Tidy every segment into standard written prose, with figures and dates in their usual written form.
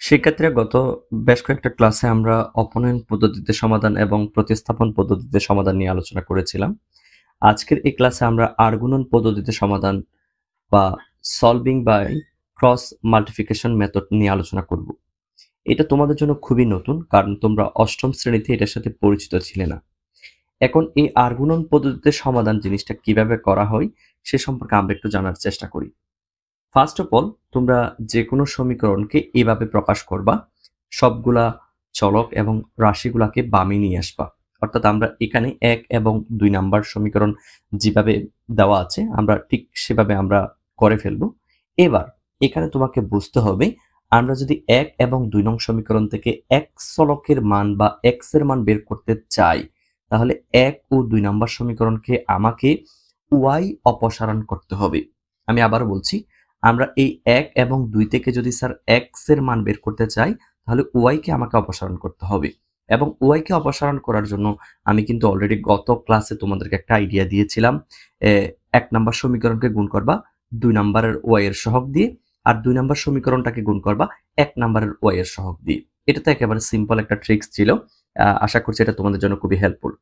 সেক্ষেত্রে গত বেশ কয়েকটা ক্লাসে আমরা অপনয়ন পদ্ধতিতে সমাধান এবং প্রতিস্থাপন পদ্ধতিতে সমাধান নিয়ে আলোচনা করেছিলাম। আজকের এই ক্লাসে আমরা আর্গুণন পদ্ধতিতে সমাধান বা solving by cross multiplication method নিয়ে আলোচনা করব। এটা তোমাদের জন্য খুবই নতুন, কারণ তোমরা অষ্টম শ্রেণীতে এটার সাথে পরিচিত ছিলে না। এখন এই আর্গুণন পদ্ধতিতে সমাধান জিনিসটা কিভাবে করা হয় সে সম্পর্কে আমরা একটু জানার চেষ্টা করি। ফার্স্ট অফ অল, তোমরা যে কোনো সমীকরণকে এভাবে প্রকাশ করবা, সবগুলা চলক এবং রাশিগুলাকে বামে নিয়ে আসবা। অর্থাৎ আমরা এখানে 1 এবং 2 নাম্বার সমীকরণ যেভাবে দেওয়া আছে আমরা ঠিক সেভাবে আমরা করে ফেলবো। এবার এখানে তোমাকে বুঝতে হবে, আমরা যদি 1 এবং 2 নং সমীকরণ থেকে x চলকের মান বা x এর মান বের করতে চাই, তাহলে 1 ও 2 নাম্বার সমীকরণকে আমাকে y অপসারণ করতে হবে। আমি আবারও বলছি, আমরা এই 1 এবং 2 থেকে যদি স্যার x এর মান বের করতে চাই, তাহলে y কে আমাকে অপসারণ করতে হবে। এবং y কে অপসারণ করার জন্য আমি কিন্তু অলরেডি গত ক্লাসে তোমাদেরকে একটা আইডিয়া দিয়েছিলাম। 1 নাম্বার সমীকরণকে গুণ করবা 2 নাম্বারের y এর সহগ দিয়ে, আর 2 নাম্বার সমীকরণটাকে গুণ করবা 1 নাম্বারের y এর সহগ দিয়ে। এটা তো একেবারে সিম্পল একটা ট্রিক্স ছিল। আশা করছি এটা তোমাদের জন্য খুবই হেল্পফুল।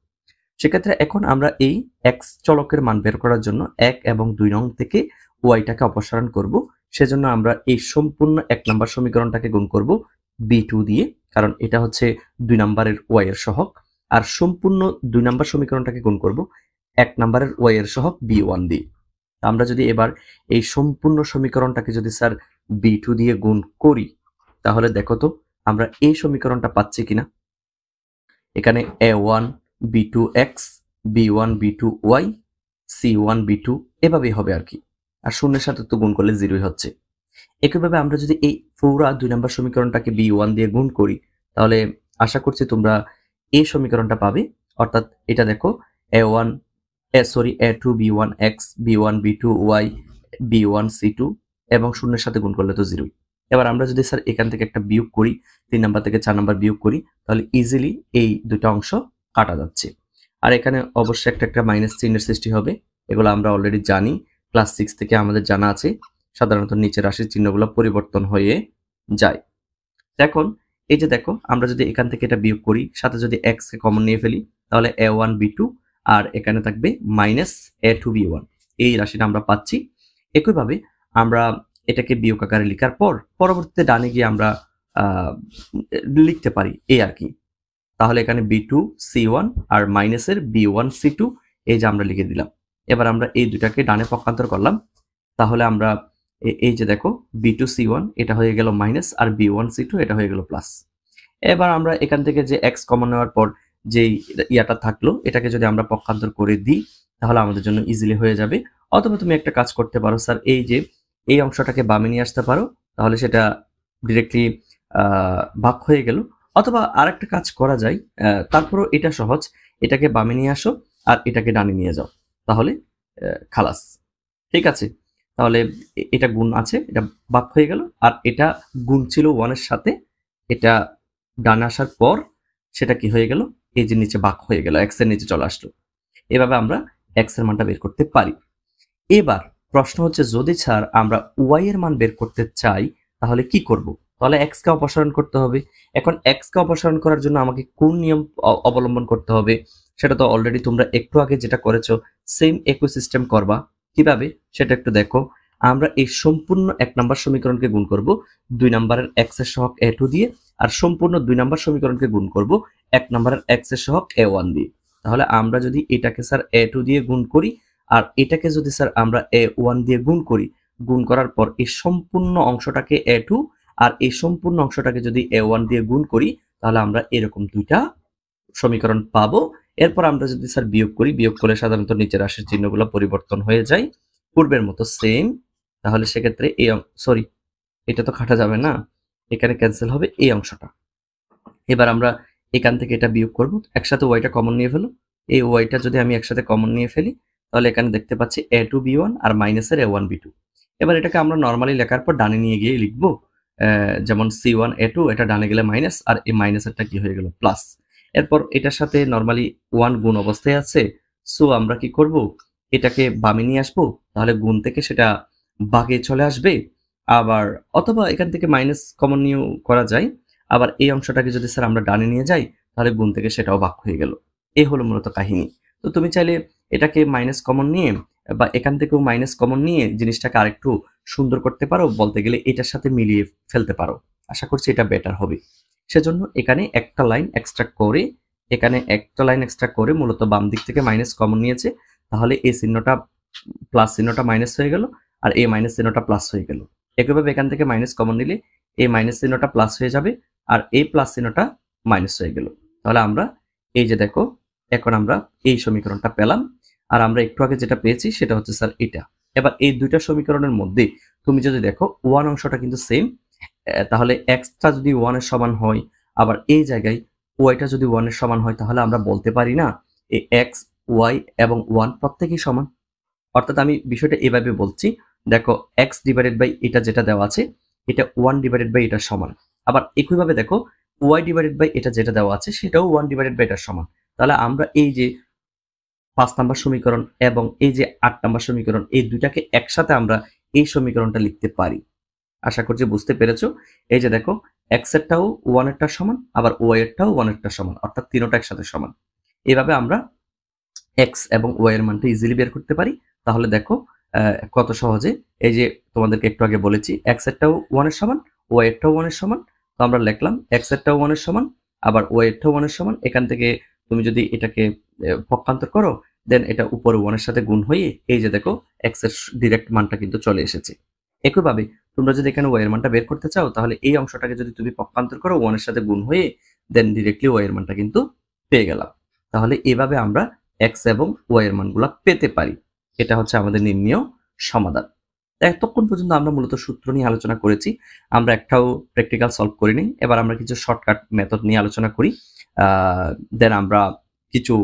সেক্ষেত্রে এখন আমরা এই x চলকের মান বের করার জন্য 1 এবং 2 নং থেকে ওয়াইটাকে অপসারণ করব। সেজন্য আমরা এই সম্পূর্ণ 1 নাম্বার সমীকরণটাকে গুণ করব b2 দিয়ে, কারণ এটা হচ্ছে 2 নাম্বারের ওয়াই এর সহগ। আর সম্পূর্ণ 2 নাম্বার সমীকরণটাকে গুণ করব 1 নাম্বারের ওয়াই এর সহগ b1 দিয়ে। আমরা যদি এবার এই সম্পূর্ণ সমীকরণটাকে যদি স্যার b2 দিয়ে গুণ করি, তাহলে দেখো তো আমরা এই সমীকরণটা পাচ্ছি কিনা। এখানে a1 b2x b1 b2y c1 b2 এভাবেই হবে আর কি। আর শূন্যের সাথে তো গুণ করলে 0ই হচ্ছে। একইভাবে আমরা যদি এই পুরা 2 নম্বর সমীকরণটাকে b1 দিয়ে গুণ করি, তাহলে আশা করছি তোমরা এই সমীকরণটা পাবে। অর্থাৎ এটা দেখো a2 b1x b1 b2y b1 c2 এবং শূন্যের সাথে গুণ করলে তো 0ই। এবার আমরা যদি স্যার এখান থেকে একটা বিয়োগ করি, 3 নাম্বার থেকে 4 নাম্বার বিয়োগ করি, তাহলে ইজিলি এই দুটো অংশ কাটা যাচ্ছে। আর এখানে অবশ্যই একটা মাইনাস চিহ্নের সৃষ্টি হবে। এগুলো আমরা অলরেডি জানি, ক্লাস 6 থেকে আমাদের জানা আছে। সাধারণত নিচের রাশির চিহ্নগুলো পরিবর্তন হয়ে যায়। এখন এই যে দেখো, আমরা যদি এখান থেকে এটা বিয়োগ করি, সাথে যদি x কে কমন নিয়ে ফেলি, তাহলে a1 b2 আর এখানে থাকবে মাইনাস a2 b1। এই রাশিটা আমরা পাচ্ছি। একইভাবে আমরা এটাকে বিয়োগ আকারে লেখার পর পরবর্তীতে ডানে গিয়ে আমরা লিখতে পারি এই আর কি। তাহলে এখানে b2 c1 আর মাইনাসের b1 c2 এই যে আমরা লিখে দিলাম। এবার আমরা এই দুটাকে ডানে পক্ষান্তর করলাম, তাহলে আমরা এই যে দেখো b2 c1 এটা হয়ে গেল মাইনাস, আর b1 c2 এটা হয়ে গেল প্লাস। এবার আমরা এখান থেকে যে x কমন নেওয়ার পর যে ইয়াটা থাকলো, এটাকে যদি আমরা পক্ষান্তর করে দিই, তাহলে আমাদের জন্য ইজিলি হয়ে যাবে। অথবা তুমি একটা কাজ করতে পারো, স্যার এই যে এই অংশটাকে বামে নিয়ে আসতে পারো, তাহলে সেটা ডিরেক্টলি ভাগ হয়ে গেল। অথবা আরেকটা কাজ করা যায়, তারপরও এটা সহজ, এটাকে বামে নিয়ে আসো আর এটাকে ডানে নিয়ে যাও, তাহলে খালাস। ঠিক আছে, তাহলে এটা গুণ আছে, এটা ভাগ হয়ে গেল। আর এটা গুণ ছিল 1 এর সাথে, এটা ডানে আসার পর সেটা কি হয়ে গেল, এই যে নিচে ভাগ হয়ে গেল, x এর নিচে চলে আসলো। এভাবে আমরা x এর মানটা বের করতে পারি। এবার প্রশ্ন হচ্ছে, যদি স্যার আমরা y এর মান বের করতে চাই, তাহলে কি করব? তাহলে x কে অপসারণ করতে হবে। এখন x কে অপসারণ করার জন্য আমাকে কোন নিয়ম অবলম্বন করতে হবে, সেটা তো অলরেডি তোমরা একটু আগে যেটা করেছো সেম একই সিস্টেম করবা। কিভাবে সেটা একটু দেখো। আমরা এই সম্পূর্ণ 1 নাম্বার সমীকরণকে গুণ করব 2 নাম্বারের x এর সহগ a2 দিয়ে, আর সম্পূর্ণ 2 নাম্বার সমীকরণকে গুণ করব 1 নাম্বারের x এর সহগ a1 দিয়ে। তাহলে আমরা যদি এটাকে স্যার a2 দিয়ে গুণ করি, আর এটাকে যদি স্যার আমরা a1 দিয়ে গুণ করি, গুণ করার পর এই সম্পূর্ণ অংশটাকে a2 আর এই সম্পূর্ণ অংশটাকে যদি a1 দিয়ে গুণ করি, তাহলে আমরা এরকম দুইটা সমীকরণ পাবো। এরপর আমরা যদি স্যার বিয়োগ করি, বিয়োগ করলে সাধারণত নিচের রাশির চিহ্নগুলো পরিবর্তন হয়ে যায় পূর্বের মতো সেম। তাহলে সেক্ষেত্রে এই সরি, এটা তো কাটা যাবে না, এখানে ক্যান্সেল হবে এই অংশটা। এবার আমরা এখান থেকে এটা বিয়োগ করব, একসাথে ওয়াইটা কমন নিয়ে ফেলো। এই ওয়াইটা যদি আমি একসাথে কমন নিয়ে ফেলি, তাহলে এখানে দেখতে পাচ্ছি a2 b1 আর মাইনাসের a1 b2। এবার এটাকে আমরা নর্মালি লেখার পর ডানে নিয়ে গিয়ে লিখবো, যেমন c1 a2 এটা ডানে গেলে মাইনাস, আর এই মাইনাসেরটা কি হয়ে গেল প্লাস। এরপর এটার সাথে নর্মালি 1 গুণ অবস্থায় আছে, সো আমরা কি করব, এটাকে বামে নিয়ে আসবো, তাহলে গুণ থেকে সেটা ভাগে চলে আসবে। আবার অথবা এখান থেকে মাইনাস কমন নিয়েও করা যায়। আবার এই অংশটাকে যদি স্যার আমরা ডানে নিয়ে যাই তাহলে গুণ থেকে সেটাও ভাগ হয়ে গেল। এই হলো মূলত কাহিনী। তো তুমি চাইলে এটাকে মাইনাস কমন নিয়ে বা এখান থেকেও মাইনাস কমন নিয়ে জিনিসটাকে আরেকটু সুন্দর করতে পারো, বলতে গেলে এটার সাথে মিলিয়ে ফেলতে পারো। আশা করছি এটা বেটার হবে। সেজন্য এখানে একটা লাইন এক্সট্রা করে মূলত বাম দিক থেকে মাইনাস কমন নিয়েছে, তাহলে এই চিহ্নটা প্লাস চিহ্নটা মাইনাস হয়ে গেল আর এই মাইনাস চিহ্নটা প্লাস হয়ে গেল। একইভাবে এখান থেকে মাইনাস কমন নিলে এই মাইনাস চিহ্নটা প্লাস হয়ে যাবে আর এই প্লাস চিহ্নটা মাইনাস হয়ে গেল। তাহলে আমরা এই যে দেখো এখন আমরা এই সমীকরণটা পেলাম। আর আমরা একটু আগে যেটা পেয়েছি সেটা হচ্ছে স্যার এটা। এবার এই দুইটা সমীকরণের মধ্যে তুমি যদি দেখো ওয়ান অংশটা কিন্তু সেম, তাহলে এক্সটা যদি ওয়ানের সমান হয় আবার এই জায়গায় ওয়াইটা যদি ওয়ানের সমান হয় তাহলে আমরা বলতে পারি না এই এক্স ওয়াই এবং ওয়ান প্রত্যেকেই সমান। অর্থাৎ আমি বিষয়টা এভাবে বলছি, দেখো এক্স ডিভাইডেড বাই এটা যেটা দেওয়া আছে এটা ওয়ান ডিভাইডেড বাই এটার সমান। আবার একইভাবে দেখো ওয়াই ডিভাইডেড বাই এটা যেটা দেওয়া আছে সেটাও ওয়ান ডিভাইডেড বাই এটার সমান। তাহলে আমরা এই যে 5 নাম্বার সমীকরণ এবং এই যে 8 নাম্বার সমীকরণ এই দুইটাকে একসাথে আমরা এই সমীকরণটা লিখতে পারি। আশা করছি বুঝতে পেরেছো। এই যে দেখো এক্স এরটাও ওয়ান এরটা সমান আবার ওয়াই এরটাও ওয়ান এরটা সমান, অর্থাৎ তিনটা একসাথে সমান। এইভাবে আমরা এক্স এবং ওয়াই এর মানটা ইজিলি বের করতে পারি। তাহলে দেখো কত সহজে, এই যে তোমাদেরকে একটু আগে বলেছি এক্স এরটাও ওয়ানের সমান ওয়াই এরটাও ওয়ানের সমান। তো আমরা লিখলাম এক্স এরটাও ওয়ানের সমান আবার ওয়াই এরটাও ওয়ানের সমান। এখান থেকে তুমি যদি এটাকে পক্ষান্তর করো দেন এটা উপরে ওয়ানের সাথে গুণ হয়ে এই যে দেখো এক্স এর ডিরেক্ট মানটা কিন্তু চলে এসেছে। একইভাবে তোমরা যদি এখানে ওয়াই এর মানটা বের করতে চাও তাহলে এই অংশটাকে যদি তুমি পক্ষান্তর করো ওয়ানের সাথে গুণ হয়ে দেন ডিরেক্টলি ওয়াই এর মানটা কিন্তু পেয়ে গেলাম। তাহলে এভাবে আমরা এক্স এবং ওয়াই এর মানগুলো পেতে পারি। এটা হচ্ছে আমাদের নির্ণয় সমাধান। এতক্ষণ পর্যন্ত আমরা মূলত সূত্র নিয়ে আলোচনা করেছি, আমরা একটাও প্র্যাকটিক্যাল সলভ করিনি। এবার আমরা কিছু শর্টকাট মেথড নিয়ে আলোচনা করি, দেন আমরা কিছু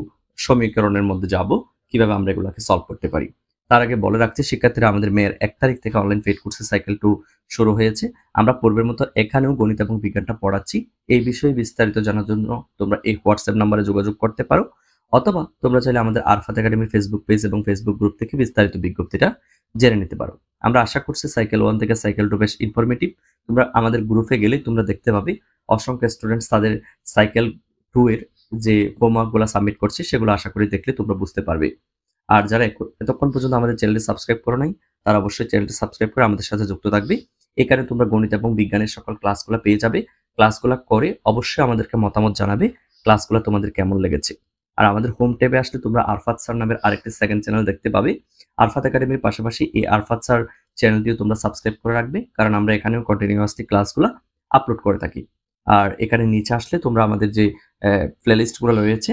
সমীকরণের মধ্যে যাব কিভাবে আমরা এগুলোকে সলভ করতে পারি। তার আগে বলে রাখছি শিক্ষার্থীরা আমাদের মেয়ের 1 তারিখ থেকে অনলাইন পেইড কোর্সে সাইকেল 2 শুরু হয়েছে। আমরা পূর্বের মতো এখানেও গণিত এবং বিজ্ঞানটা পড়াচ্ছি। এই বিষয়ে বিস্তারিত জানার জন্য তোমরা এই হোয়াটসঅ্যাপ নম্বরে যোগাযোগ করতে পারো, অথবা তোমরা চাইলে আমাদের আরফাত একাডেমির ফেসবুক পেজ এবং ফেসবুক গ্রুপ থেকে বিস্তারিত বিজ্ঞপ্তিটা জেনে নিতে পারো। আমরা আশা করছি সাইকেল 1 থেকে সাইকেল 2 বেশ ইনফরমেটিভ। তোমরা আমাদের গ্রুপে গেলে তোমরা দেখতে পাবে অসংখ্য স্টুডেন্টস তাদের সাইকেল 2 এর যে হোমওয়ার্কগুলো সাবমিট করছে সেগুলো আশা করি দেখলে তোমরা বুঝতে পারবে। আর যারা এতক্ষণ পর্যন্ত আমাদের চ্যানেলটি সাবস্ক্রাইব করো নাই তারা অবশ্যই চ্যানেলটি সাবস্ক্রাইব করে আমাদের সাথে যুক্ত থাকবে। এখানে তোমরা গণিত এবং বিজ্ঞানের সকল ক্লাসগুলো পেয়ে যাবে। ক্লাসগুলো করে অবশ্যই আমাদেরকে মতামত জানাবে ক্লাসগুলো তোমাদের কেমন লেগেছে। আর আমাদের হোম ট্যাবে আসলে তোমরা আরফাত স্যার নামের আরেকটি সেকেন্ড চ্যানেল দেখতে পাবে। আরফাত একাডেমির পাশাপাশি এই আরফাত স্যার চ্যানেলটিও তোমরা সাবস্ক্রাইব করে রাখবে, কারণ আমরা এখানেও কন্টিনিউয়াসলি ক্লাসগুলো আপলোড করে থাকি। আর এখানে নিচে আসলে তোমরা আমাদের যে প্লেলিস্টগুলো রয়েছে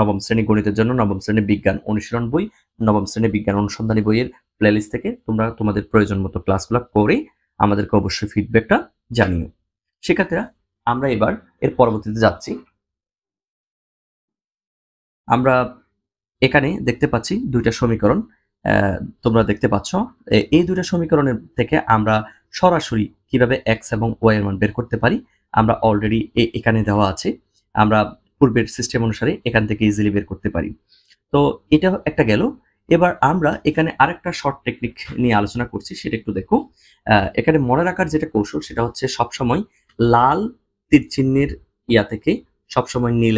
নবম শ্রেণী গণিতের জন্য নবম শ্রেণী বিজ্ঞান অনুশীলন বই, নবম শ্রেণী বিজ্ঞান অনুসন্ধানী বইয়ের প্লেলিস্ট থেকে তোমরা তোমাদের প্রয়োজন মতো ক্লাসগুলো করে আমাদেরকে অবশ্যই ফিডব্যাকটা জানিও। শিক্ষার্থীরা আমরা এবার এর পরবর্তীতে যাচ্ছি। আমরা এখানে দেখতে পাচ্ছি দুইটা সমীকরণ, তোমরা দেখতে পাচ্ছ এই দুইটা সমীকরণের থেকে আমরা সরাসরি কিভাবে এক্স এবং ওয়াই এর মান বের করতে পারি আমরা অলরেডি এখানে দেওয়া আছে। আমরা পূর্বের সিস্টেম অনুসারে এখান থেকে ইজিলি বের করতে পারি। তো এটা একটা গেল। এবার আমরা এখানে আরেকটা শর্ট টেকনিক নিয়ে আলোচনা করছি, সেটা একটু দেখো। এখানে মনে রাখার যেটা কৌশল সেটা হচ্ছে সবসময় লাল তীর চিহ্নের ইয়া থেকে সবসময় নীল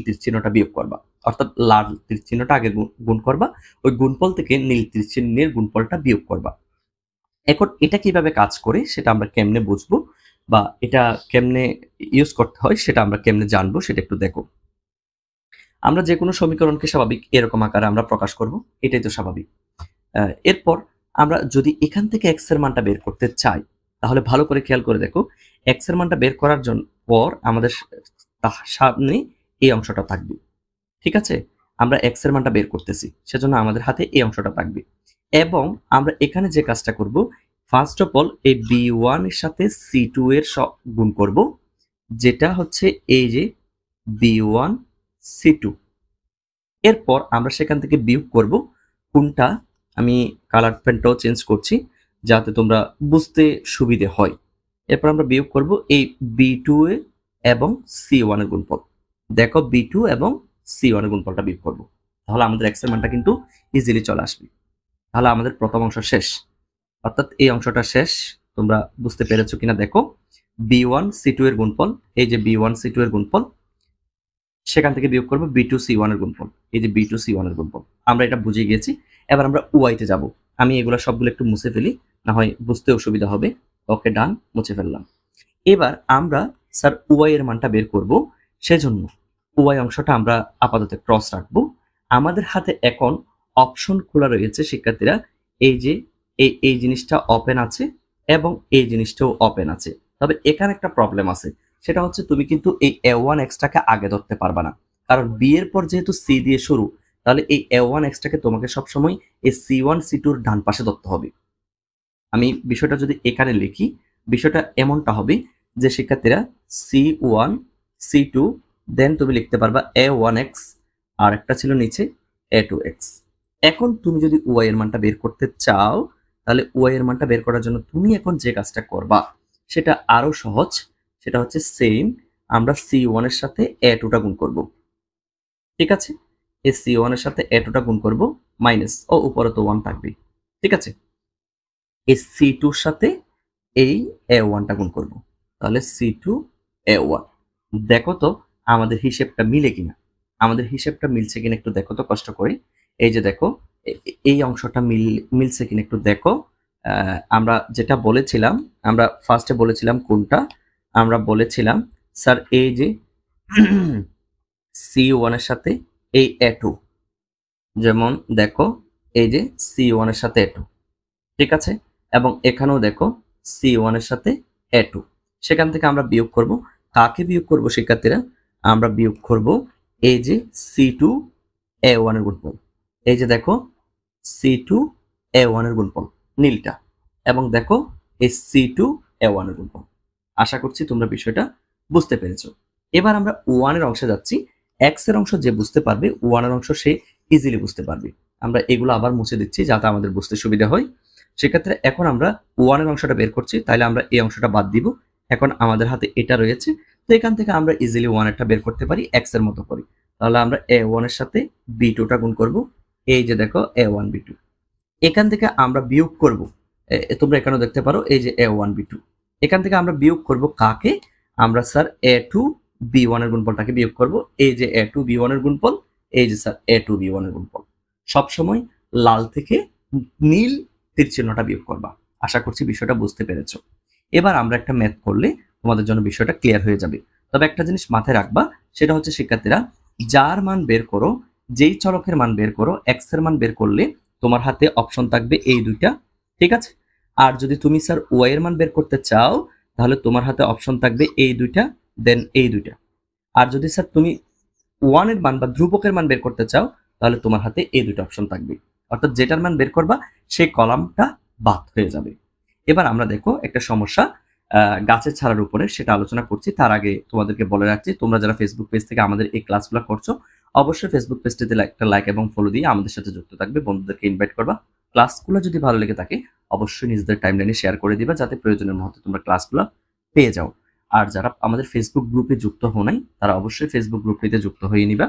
তীর চিহ্নটা বিয়োগ করবা, অর্থাৎ লাল তীর চিহ্নটা আগে গুণ করবা, ওই গুণফল থেকে নীল তীর চিহ্নের গুণফলটা বিয়োগ করবা। এখন এটা কিভাবে কাজ করে সেটা আমরা কেমনে বুঝবো বা এটা কেমনে ইউজ করতে হয় সেটা আমরা কেমনে জানবো সেটা একটু দেখো। আমরা যে কোনো সমীকরণকে স্বাভাবিক এরকম আকারে আমরা প্রকাশ করব, এটাই তো স্বাভাবিক। এরপর আমরা যদি এখান থেকে এক্স এর মানটা বের করতে চাই তাহলে ভালো করে খেয়াল করে দেখো, এক্স এর মানটা বের করার জন্য পর আমাদের সামনে এই অংশটা থাকবে। ঠিক আছে, আমরা এক্স এর মানটা বের করতেছি সেজন্য আমাদের হাতে এই অংশটা থাকবে এবং আমরা এখানে যে কাজটা করব ফার্স্ট অফ অল এই b1 এর সাথে c2 এর গুণ করব, যেটা হচ্ছে এই যে b1 c2। এরপর আমরা সেখান থেকে বিয়োগ করব কোনটা, আমি কালার পেনটাও চেঞ্জ করছি যাতে তোমরা বুঝতে সুবিধে হয়। এরপর আমরা বিয়োগ করব এই b2 এবং c1 এর গুণফল। দেখো b2 এবং c1 এর গুণফলটা বিয়োগ করব, তাহলে আমাদের x এর মানটা কিন্তু ইজিলি চলে আসবে। তাহলে আমাদের প্রথম অংশ শেষ, অর্থাৎ এই অংশটা শেষ। তোমরা বুঝতে পেরেছো কিনা দেখো। B1 C2 এর গুণফল, এই যে B1 C2 এর গুণফল, সেখান থেকে বিয়োগ করবো B2 C1 এর গুণফল, এই যে B2 C1 এর গুণফল। আমরা এটা বুঝে গিয়েছি। এবার আমরা ওয়াইতে যাব। আমি এগুলো সবগুলো একটু মুছে ফেলি, না হয় বুঝতে অসুবিধা হবে। ওকে, ডান, মুছে ফেললাম। এবার আমরা স্যার ওয়াই এর মানটা বের করব, সেজন্য ওয়াই অংশটা আমরা আপাতত ক্রস রাখবো। আমাদের হাতে এখন অপশন খোলা রয়েছে শিক্ষার্থীরা, এই যে এই জিনিসটা ওপেন আছে এবং এই জিনিসটাও ওপেন আছে। তবে এখানে একটা প্রবলেম আছে, সেটা হচ্ছে তুমি কিন্তু এই A1X টাকে আগে ধরতে পারবা না, কারণ বি এর পর যেহেতু সি দিয়ে শুরু, তাহলে এই A1X টাকে তোমাকে সবসময় এই C1 C2 ডান পাশে ধরতে হবে। আমি বিষয়টা যদি এখানে লিখি, বিষয়টা এমনটা হবে যে শিক্ষার্থীরা C1 C2, দেন তুমি লিখতে পারবা A1X, আর একটা ছিল নিচে A2X। এখন তুমি যদি ওয়াই এর মানটা বের করতে চাও, তাহলে ওয়াই এর মানটা বের করার জন্য তুমি এখন যে কাজটা করবা সেটা আরো সহজ। সেটা হচ্ছে সেম, আমরা C1 এর সাথে A2টা গুণ করব। ঠিক আছে, এই C1 এর সাথে A2টা গুণ করব, মাইনাস ও উপরে তো 1 থাকবে। ঠিক আছে, এই C2 এর সাথে এই A1টা গুণ করব, তাহলে C2 A1। দেখো তো আমাদের হিসেবটা মিলে কিনা, আমাদের হিসেবটা মিলছে কিনা একটু দেখো তো কষ্ট করে। এই যে দেখো, এই অংশটা মিলছে কিনা একটু দেখো। আমরা যেটা বলেছিলাম, আমরা ফার্স্টে বলেছিলাম কোনটা, আমরা বলেছিলাম স্যার এই যে C1 এর সাথে এই A2, যেমন দেখো এই যে C1 এর সাথে A2, ঠিক আছে, এবং এখানেও দেখো C1 এর সাথে A2। সেখান থেকে আমরা বিয়োগ করব, কাকে বিয়োগ করব শিক্ষার্থীরা? আমরা বিয়োগ করব এই যে C2 A1 এর গুণফল, এই যে দেখো C2 A1 এর গুণফল নীলটা, এবং দেখো এই C2 A1 এর গুণফল। আশা করছি তোমরা বিষয়টা বুঝতে পেরেছো। এবার আমরা 1 এর অংশে যাচ্ছি। x এর অংশ যে বুঝতে পারবে, 1 এর অংশ সে ইজিলি বুঝতে পারবে। আমরা এগুলো আবার মুছে দিচ্ছি যাতে আমাদের বুঝতে সুবিধা হয়। সেক্ষেত্রে এখন আমরা 1 এর অংশটা বের করছি, তাহলে আমরা এই অংশটা বাদ দিব। এখন আমাদের হাতে এটা রয়েছে, তো এখান থেকে আমরা ইজিলি 1 এরটা বের করতে পারি x এর মতো করে। তাহলে আমরা A1 এর সাথে B2টা গুণ করব, এই যে দেখো A1 B2। এখান থেকে আমরা বিয়োগ করব, তোমরা এখানেও দেখতে পারো এই যে A1 B2। এখান থেকে আমরা বিয়োগ করব কাকে? আমরা স্যার A2 B1 এর গুণফলটাকে বিয়োগ করব, এই যে A2 B1 এর গুণফল, এই যে স্যার A2 B1 এর গুণফল। সবসময় লাল থেকে নীল তীর চিহ্নটা বিয়োগ করবা। আশা করছি বিষয়টা বুঝতে পেরেছো। এবার আমরা একটা ম্যাথ করলে তোমাদের জন্য বিষয়টা ক্লিয়ার হয়ে যাবে। তবে একটা জিনিস মাথায় রাখবা, সেটা হচ্ছে শিক্ষার্থীরা, যার মান বের করো, যেই চলকের মান বের করো, x এর মান বের করলে তোমার হাতে অপশন থাকবে এই দুইটা, ঠিক আছে। আর যদি তুমি স্যার ওয়াই এর মান বের করতে চাও, তাহলে তোমার হাতে অপশন থাকবে এই দুইটা, দেন এই দুইটা। আর যদি স্যার তুমি 1 এর মান বা ধ্রুবকের মান বের করতে চাও, তাহলে তোমার হাতে এই দুটো অপশন থাকবে। অর্থাৎ যেটার মান বের করবা সেই কলামটা বাদ হয়ে যাবে। এবার আমরা দেখো একটা সমস্যা গাছের ছাড়ার উপরে, সেটা আলোচনা করছি। তার আগে তোমাদেরকে বলে রাখছি, তোমরা যারা ফেসবুক পেজ থেকে আমাদের এই ক্লাসগুলো করছো, অবশ্যই ফেসবুক পেজটিতে একটা লাইক এবং ফলো দিয়ে আমাদের সাথে যুক্ত থাকবে, বন্ধুদেরকে ইনভাইট করবা। ক্লাসগুলো যদি ভালো লেগে থাকে অবশ্যই নিজেদের টাইমলাইনে শেয়ার করে দিবা, যাতে প্রয়োজনের মুহূর্তে তোমরা ক্লাসগুলো পেয়ে যাও। আর যারা আমাদের ফেসবুক গ্রুপে যুক্ত হও নাই, তারা অবশ্যই ফেসবুক গ্রুপটিতে যুক্ত হয়ে নিবা।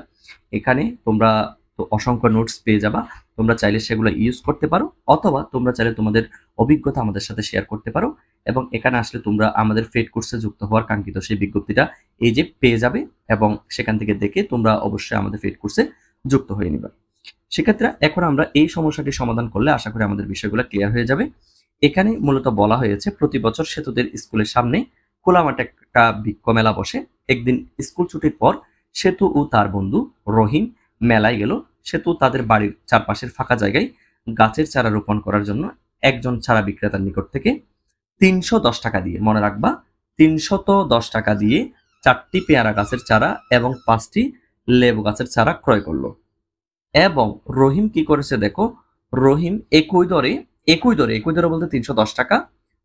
এখানে তোমরা তো অসংখ্য নোটস পেয়ে যাবা, তোমরা চাইলে সেগুলো ইউজ করতে পারো, অথবা তোমরা চাইলে তোমাদের অভিজ্ঞতা আমাদের সাথে শেয়ার করতে পারো। এবং এখানে আসলে তোমরা আমাদের পেইড কোর্সে যুক্ত হওয়ার কাঙ্ক্ষিত সেই বিজ্ঞপ্তিটা এই যে পেয়ে যাবে, এবং সেখান থেকে দেখে তোমরা অবশ্যই আমাদের পেইড কোর্সে যুক্ত হয়ে নিবা। সেক্ষেত্রে এখন আমরা এই সমস্যাটি সমাধান করলে আশা করি আমাদের বিষয়গুলো ক্লিয়ার হয়ে যাবে। এখানে মূলত বলা হয়েছে, প্রতি বছর সেতুদের স্কুলের সামনে খোলা মাঠে একটা বৃক্ষ মেলা বসে। একদিন স্কুল ছুটির পর সেতু ও তার বন্ধু রহিম মেলায় গেল। সেতু তাদের বাড়ির চারপাশের ফাঁকা জায়গায় গাছের চারা রোপণ করার জন্য একজন চারা বিক্রেতার নিকট থেকে 310 টাকা দিয়ে, মনে রাখবা 310 টাকা দিয়ে 4টি পেয়ারা গাছের চারা এবং 5টি লেবু গাছের চারা ক্রয় করলো। এবং রহিম কি করেছে দেখো, রহিম একই দরে বলতে 310 টাকা,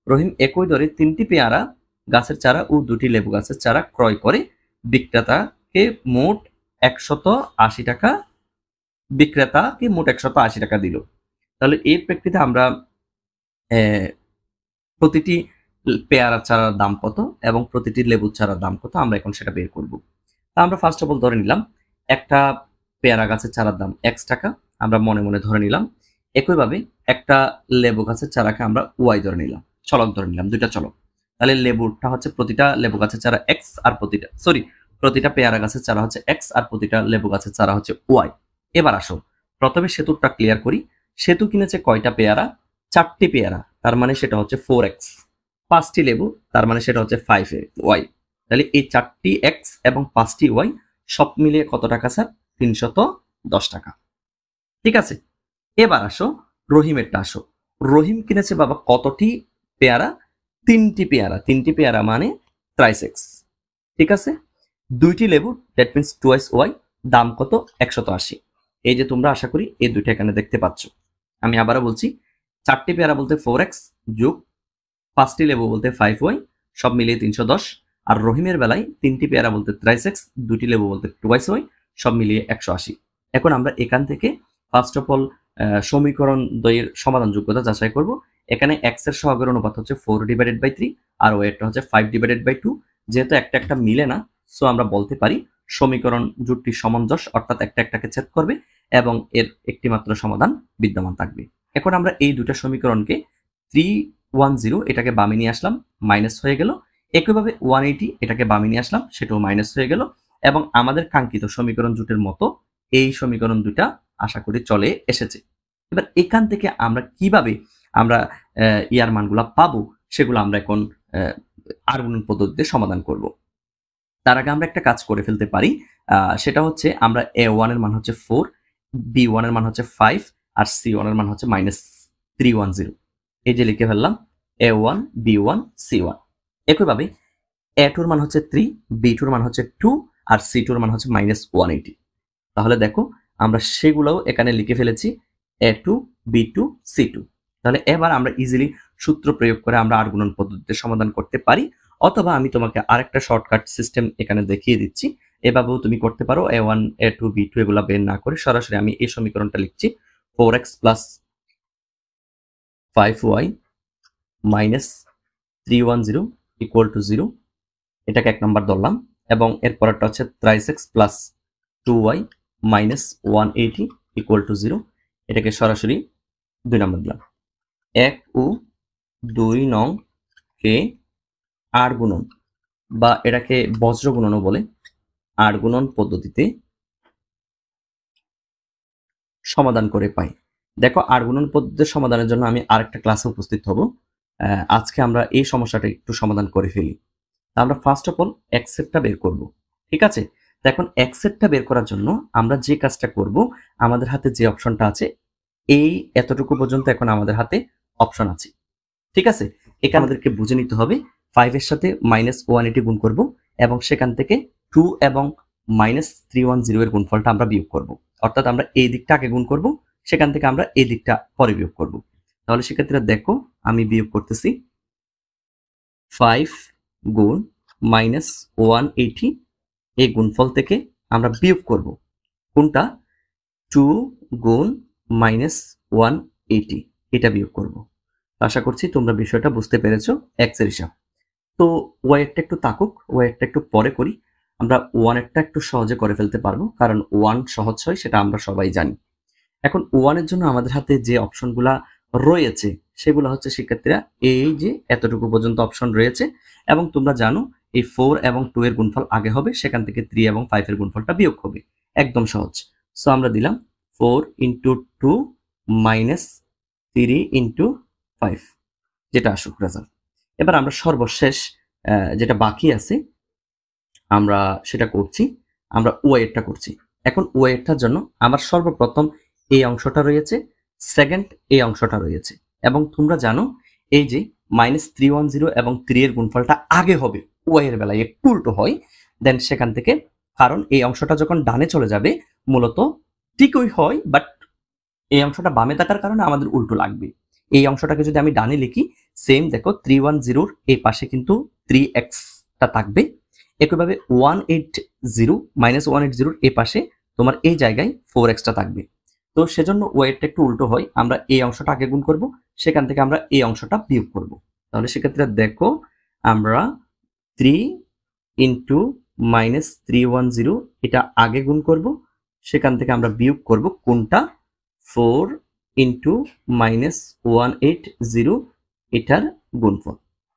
রহিম একই দরে 3টি পেয়ারা গাছের চারা ও 2টি লেবু গাছের চারা ক্রয় করে বিক্রেতাকে মোট 180 টাকা, বিক্রেতাকে মোট 180 টাকা দিল। তাহলে এই প্রেক্ষিতে আমরা প্রতিটি পেয়ারা চারার দাম কত এবং প্রতিটি লেবুর চারার দাম কত, আমরা এখন সেটা বের করব। তা আমরা ফার্স্ট অফ অল ধরে নিলাম একটা পেয়ারা গাছের চারার দাম x টাকা, আমরা মনে মনে ধরে নিলাম। একইভাবে একটা লেবু গাছের চারাকে আমরা y ধরে নিলাম। চলক ধরে নিলাম, দুইটা চলক। তাহলে লেবুটা হচ্ছে প্রতিটা লেবু গাছের চারা এক্স আর প্রতিটা পেয়ারা গাছের চারা হচ্ছে এক্স আর প্রতিটা লেবু গাছের চারা হচ্ছে ওয়াই। এবার আসো প্রথমে সেতুটা ক্লিয়ার করি। সেতু কিনেছে কয়টা পেয়ারা? 4টি পেয়ারা, তার মানে সেটা হচ্ছে 4x। 5টি লেবু, তার মানে সেটা হচ্ছে 5y। তাহলে এই 4টি এক্স এবং 5টি ওয়াই সব মিলিয়ে কত টাকা স্যার? 310 টাকা। ঠিক আছে, এবার আসো রহিমেরটা। আসো, রহিম কিনেছে বাবা কতটি পেয়ারা? 3টি পেয়ারা। 3টি পেয়ারা মানে 3x। ঠিক আছে, 2টি লেবু, দ্যাট মিনস 2y। দাম কত? 180। এই যে তোমরা আশা করি এই দুইটা এখানে দেখতে পাচ্ছ। আমি আবারও বলছি, 4টি পেয়ারা বলতে 4x যোগ 5টি লেবু বলতে 5y, সব মিলিয়ে 310। আর রহিমের বেলায় 3টি পেয়ারা বলতে 3x, 2টি লেবু বলতে 2y, সব মিলিয়ে 180। এখন আমরা এখান থেকে ফার্স্ট অফ অল সমীকরণ দ্বয়ের সমাধান যোগ্যতা যাচাই করব। এখানে x এর সহগের অনুপাত হচ্ছে 4/3 আর y এরটা হচ্ছে 5/2। যেহেতু একটা মিলে না, সো আমরা বলতে পারি সমীকরণ জোটটি সামঞ্জস্য, অর্থাৎ একটাকে ছেদ করবে এবং এর একটি মাত্র সমাধান বিদ্যমান থাকবে। এখন আমরা এই দুটো সমীকরণকে 310 এটাকে বামে নিয়ে আসলাম, মাইনাস হয়ে গেল। একইভাবে 180 এটাকে বামে নিয়ে আসলাম, সেটাও মাইনাস হয়ে গেল। এবং আমাদের কাঙ্ক্ষিত সমীকরণ জোটের মতো এই সমীকরণ দুটা আশা করি চলে এসেছে। এবার এখান থেকে আমরা কিভাবে আমরা ইয়ার মানগুলা পাবো সেগুলো আমরা এখন আর গুণন পদ্ধতিতে সমাধান করব। তার আগে আমরা একটা কাজ করে ফেলতে পারি, সেটা হচ্ছে আমরা a1 এর মান হচ্ছে 4, b1 এর মান হচ্ছে 5 আর c1 এর মান হচ্ছে -310। এই যে লিখে ফেললাম a1 b1 c1। একইভাবে a2 এর মান হচ্ছে 3, b2 এর মান হচ্ছে 2 আর c2 এর মান হচ্ছে -180। তাহলে দেখো আমরা সেগুলোও এখানে লিখে ফেলেছি, a2 b2 c2। তাহলে এবার আমরা ইজিলি সূত্র প্রয়োগ করে আমরা আর গুণন পদ্ধতিতে সমাধান করতে পারি, অথবা আমি তোমাকে আরেকটা শর্টকাট সিস্টেম এখানে দেখিয়ে দিচ্ছি, এভাবেও তুমি করতে পারো। a1 a2 b2 এগুলা বের না করে সরাসরি আমি এই সমীকরণটা লিখছি, 4x + 5y - 310 = 0। এটাকে 1 নম্বর ধরলাম। এবং এরপরটা হচ্ছে 3x + 2y - 180 = 0। এটাকে সরাসরি 2 নম্বর দিলাম। 1 ও 2 নং কে আর গুণন বা এটাকে বজ্র গুণনও বলে, আর গুণন পদ্ধতিতে সমাধান করে পাই। দেখো আর গুণন পদ্ধতিতে সমাধানের জন্য আমি আরেকটা ক্লাসে উপস্থিত হব। আজকে আমরা এই সমস্যাটা একটু সমাধান করে ফেলি। আমরা ফার্স্ট অফ অল এক্সেটটা বের করব। ঠিক আছে, তো এখন এক্সেটটা বের করার জন্য আমরা যে কাজটা করব, আমাদের হাতে যে অপশনটা আছে এই এতটুকু পর্যন্ত এখন আমাদের হাতে অপশন আছে। ঠিক আছে, এখানে আমাদেরকে বুঝে নিতে হবে 5 এর সাথে -180 গুণ করব এবং সেখান থেকে 2 এবং -310 এর গুণফলটা আমরা বিয়োগ করব। অর্থাৎ আমরা এই দিকটা আগে গুণ করব, সেখান থেকে আমরা এই দিকটা পরে বিয়োগ করব। তাহলে সেক্ষেত্রে দেখো আমি বিয়োগ করতেছি, 5 গুণ -180 এই গুণফল থেকে আমরা বিয়োগ করব কোনটা? 2 গুণ -180 এটা বিয়োগ করব। আশা করছি তোমরা বিষয়টা বুঝতে পেরেছো এক্স এর হিসাব। তো ওয়াই এরটা একটু তাকুক, ওয়াই এরটা একটু পরে করি। আমরা 1 এরটা একটু সহজে করে ফেলতে পারবো, কারণ 1 সহজ হয় সেটা আমরা সবাই জানি। এখন 1 এর জন্য আমাদের হাতে যে অপশনগুলা রয়েছে সেগুলো হচ্ছে শিক্ষার্থীরা এই যে এতটুকু পর্যন্ত অপশন রয়েছে, এবং তোমরা জানো এই 4 এবং 2 এর গুণফল আগে হবে, সেখান থেকে 3 এবং 5 এর গুণফলটা বিয়োগ হবে। একদম সহজ। সো আমরা দিলাম 4 × 2 - 3 × 5, যেটা আসুক রেজাল্ট। এবার আমরা সর্বশেষ যেটা বাকি আছে আমরা সেটা করছি, আমরা ওয়াই এরটা করছি। এখন ওয়াই এরটার জন্য আমার সর্বপ্রথম এই অংশটা রয়েছে, সেকেন্ড এই অংশটা রয়েছে, এবং তোমরা জানো এই যে -310 এবং 3 এর গুণফলটা আগে হবে ওয়াই এর বেলায়, একটু উল্টো হয়। দেন সেখান থেকে, কারণ এই অংশটা যখন ডানে চলে যাবে মূলত ঠিকই হয়, বাট এই অংশটা বামে থাকার কারণে আমাদের উল্টো লাগবে। এই অংশটাকে যদি আমি ডানে লিখি, সেম দেখো 310 এই পাশে কিন্তু 3x-টা থাকবে। একইভাবে 180 এই পাশে তোমার এই জায়গায় 4x-টা থাকবে। তো সেজন্য ওয়েটটা একটু উল্টো হয়। আমরা এই অংশটা আগে গুণ করব, সেখান থেকে আমরা এই অংশটা বিয়োগ করব। তাহলে সেক্ষেত্রে দেখো আমরা 3 × -310 এটা আগে গুণ করব, সেখান থেকে আমরা বিয়োগ করব কোনটা? 4 × -180 এটার গুণফল।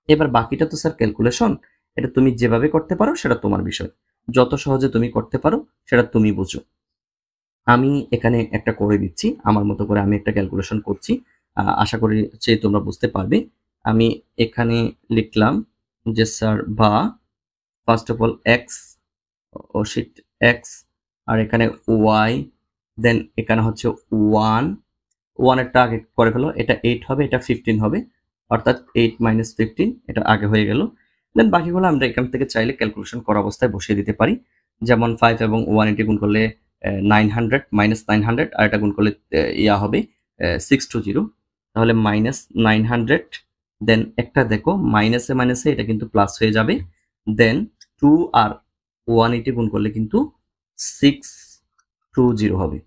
এবার বাকিটা তো স্যার ক্যালকুলেশন, এটা তুমি যেভাবে করতে পারো সেটা তোমার বিষয়, যত সহজে তুমি করতে পারো সেটা তুমি বুঝো। আমি এখানে একটা করে দিচ্ছি, আমার মতো করে আমি একটা ক্যালকুলেশন করছি, আশা করি যে তোমরা বুঝতে পারবে। আমি এখানে লিখলাম যে স্যার বা ফার্স্ট অফ অল এক্স, ও শিট এক্স, আর এখানে ওয়াই, দেন এখানে হচ্ছে ওয়ান, ওয়ানেরটা আগে করে ফেলো, এটা 8 হবে, এটা 15 হবে, অর্থাৎ 8 - 15 এটা আগে হয়ে গেল। দেন বাকিগুলো আমরা এখান থেকে চাইলে ক্যালকুলেশন করা অবস্থায় বসিয়ে দিতে পারি। যেমন 5 এবং 180 গুণ করলে 900 -900, আর এটা গুণ করলে ইয়া হবে 620, তাহলে -900, দেন একটা দেখো মাইনাসে মাইনাসে এটা কিন্তু প্লাস হয়ে যাবে, দেন 2 আর 180 গুণ করলে কিন্তু 620 হবে।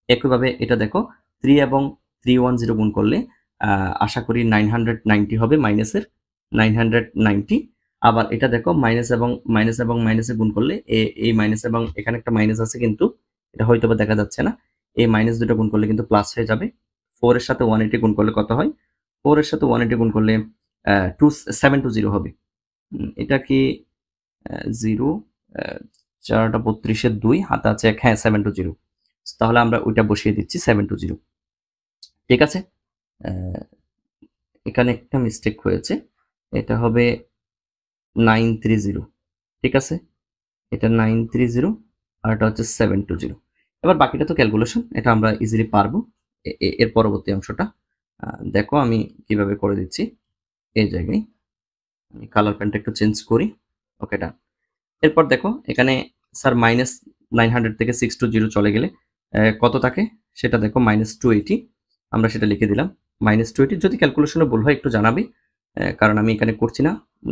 একইভাবে এটা দেখো 3 এবং 310 গুণ করলে আশা করি 990 হবে, মাইনাসের 990। আবার এটা দেখো মাইনাস এবং মাইনাসে গুণ করলে এই মাইনাস এবং এখানে একটা মাইনাস আছে কিন্তু এটা হয়তো বা দেখা যাচ্ছে না, এই মাইনাস দুটো গুণ করলে কিন্তু প্লাস হয়ে যাবে। 4 এর সাথে 180 গুণ করলে কত হয়? 4 এর সাথে 180 গুণ করলে 720 হবে। এটা কি 0, 4টা 32 2 হাতে আছে 1, হ্যাঁ 720। তাহলে আমরা ওইটা বসিয়ে দিচ্ছি 720। ঠিক আছে, এখানে একটা মিস্টেক হয়েছে, এটা হবে 930। ঠিক আছে, এটা 930 আর এটা হচ্ছে 720। এবার বাকিটা তো ক্যালকুলেশন, এটা আমরা ইজিলি পারবো। এর পরবর্তী অংশটা দেখো আমি কিভাবে করে দিচ্ছি। এই জায়গায় আমি কালার প্যানটা একটু চেঞ্জ করি। ওকে, ডান। এরপর দেখো এখানে স্যার -900 থেকে 620 চলে গেলে কত থাকে সেটা দেখো -280, আমরা সেটা লিখে দিলাম -280। যদি ক্যালকুলেশনে ভুল হয় একটু জানাবি, কারণ আমি এখানে করছি না,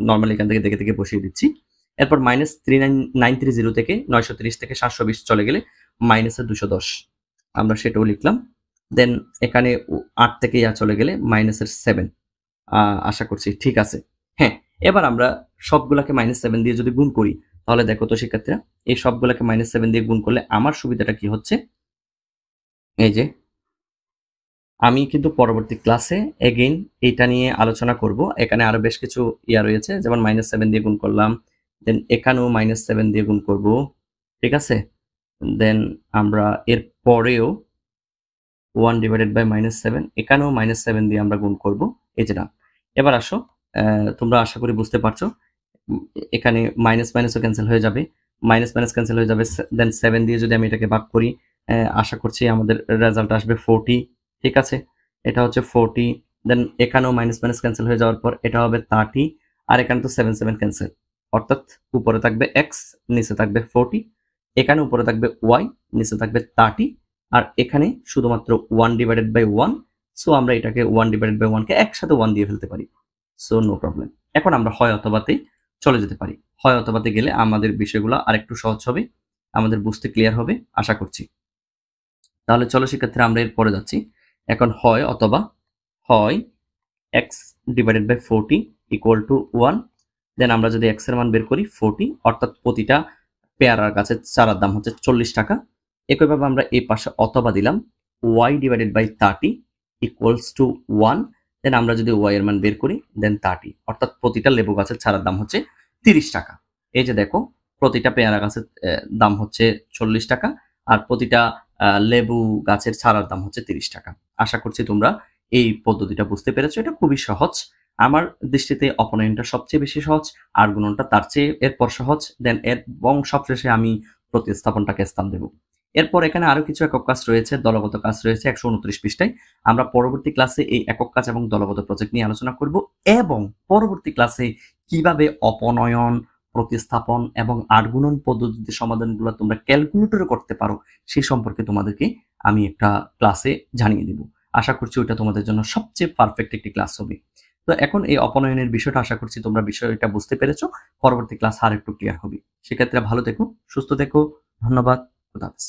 নর্মালি এখান থেকে দেখে দেখে বসিয়ে দিচ্ছি। এরপর -930 থেকে 930 থেকে 720 চলে গেলে -210, আমরা সেটাও লিখলাম। দেন এখানে 8 থেকে চলে গেলে -7, আশা করছি ঠিক আছে। হ্যাঁ, এবার আমরা সবগুলাকে -7 দিয়ে যদি গুণ করি, তাহলে দেখো তো শিক্ষার্থীরা, এই সবগুলাকে -7 দিয়ে গুণ করলে আমার সুবিধাটা কি হচ্ছে, এই যে আমি কিন্তু পরবর্তী ক্লাসে এগেইন এটা নিয়ে আলোচনা করব। এখানে আরো বেশ কিছু ইয়া রয়েছে, যেমন -7 দিয়ে গুণ করলাম, দেন এখানেও -7 দিয়ে গুণ করব। ঠিক আছে, দেন আমরা এর পরেও 1/-7, এখানেও -7 দিয়ে আমরা গুণ করব। এই যে না, এবার আসো, তোমরা আশা করি বুঝতে পারছো। এখানে মাইনাস মাইনাসও ক্যান্সেল হয়ে যাবে, মাইনাস মাইনাস ক্যান্সেল হয়ে যাবে, দেন 7 দিয়ে যদি আমি এটাকে ভাগ করি, আশা করছি আমাদের রেজাল্ট আসবে 40। ঠিক আছে, এটা হচ্ছে 40, দেন এখানেও মাইনাস মাইনাস ক্যান্সেল হয়ে যাওয়ার পর এটা হবে 30, আর এখানে তো 7 7 ক্যান্সেল, অর্থাৎ উপরে থাকবে এক্স, নিচে থাকবে 40, এখানে উপরে থাকবে ওয়াই, নিচে থাকবে 30, আর এখানে শুধুমাত্র 1/1। সো আমরা এটাকে 1/1 কে একসাথে 1 দিয়ে ফেলতে পারি, সো নো প্রবলেম। এখন আমরা হয় অথবাতে চলে যেতে পারি, হয় অথবাতে গেলে আমাদের বিষয়গুলো আরেকটু সহজ হবে, আমাদের বুঝতে ক্লিয়ার হবে আশা করছি। তাহলে চলো শিক্ষার্থীরা আমরা এর পরে যাচ্ছি। এখন হয় অথবা, হয় x/40 = 1, দেন আমরা যদি x এর মান বের করি 40, অর্থাৎ প্রতিটা পেয়ারার কাছে চারার দাম হচ্ছে 40 টাকা। একইভাবে আমরা এই পাশে অথবা দিলাম y/30 = 1, দেন আমরা যদি y এর মান বের করি দেন 30, অর্থাৎ প্রতিটা লেবু গাছের চারার দাম হচ্ছে 30 টাকা। এই যে দেখো, প্রতিটা পেয়ারা গাছের দাম হচ্ছে 40 টাকা, আর প্রতিটা লেবু গাছের চারার দাম হচ্ছে 30 টাকা। আশা করছি তোমরা এই পদ্ধতিটা বুঝতে পেরেছো, এটা খুবই সহজ। আমার দৃষ্টিতে অপনয়নটা সবচেয়ে বেশি সহজ, আর গুণনটা তার চেয়ে এরপর সহজ, দেন এবং সবশেষে আমি প্রতিস্থাপনটাকে স্থান দেব। এরপর এখানে আরো কিছু একক কাজ রয়েছে, দলগত কাজ রয়েছে 129 পৃষ্ঠায়। আমরা পরবর্তী ক্লাসে এই একক কাজ এবং দলগত প্রজেক্ট নিয়ে আলোচনা করব, এবং পরবর্তী ক্লাসে কিভাবে অপনয়ন, প্রতিস্থাপন এবং আটগুণন পদ্ধতিতে সমাধানগুলো তোমরা ক্যালকুলেটরে করতে পারো সেই সম্পর্কে তোমাদেরকে আমি একটা ক্লাসে জানিয়ে দেব। আশা করছি ওইটা তোমাদের জন্য সবচেয়ে পারফেক্ট একটি ক্লাস হবে। তো এখন এই অপনয়নের বিষয়টা আশা করছি তোমরা বিষয়টা বুঝতে পেরেছো, পরবর্তী ক্লাস আর একটু ক্লিয়ার হবে। সেক্ষেত্রে ভালো থেকো, সুস্থ থেকো, ধন্যবাদ, খোদা হাফেজ।